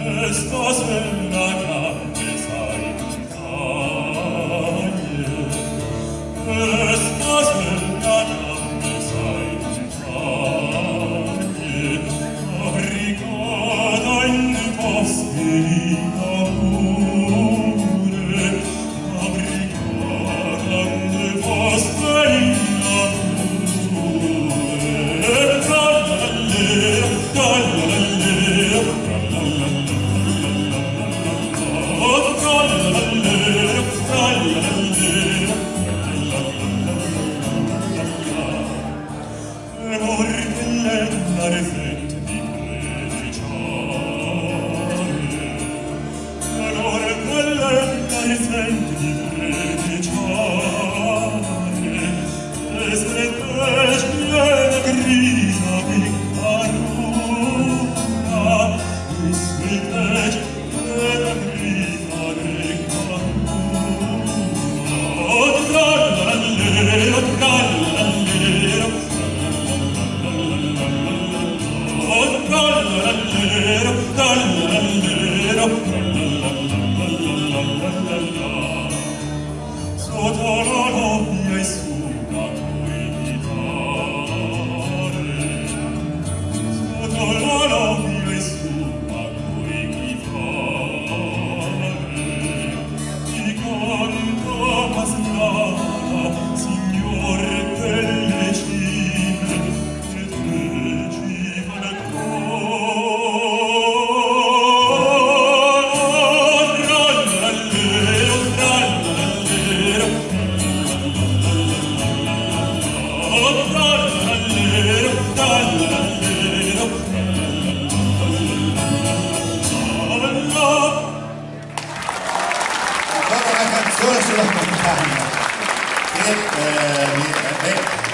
Estás en la cabeza y calle. Estás en la cabeza y calle. Abrigada en bosque y amore. Abrigada en bosque y amore. Trallallero, trallallero, sulla montagna che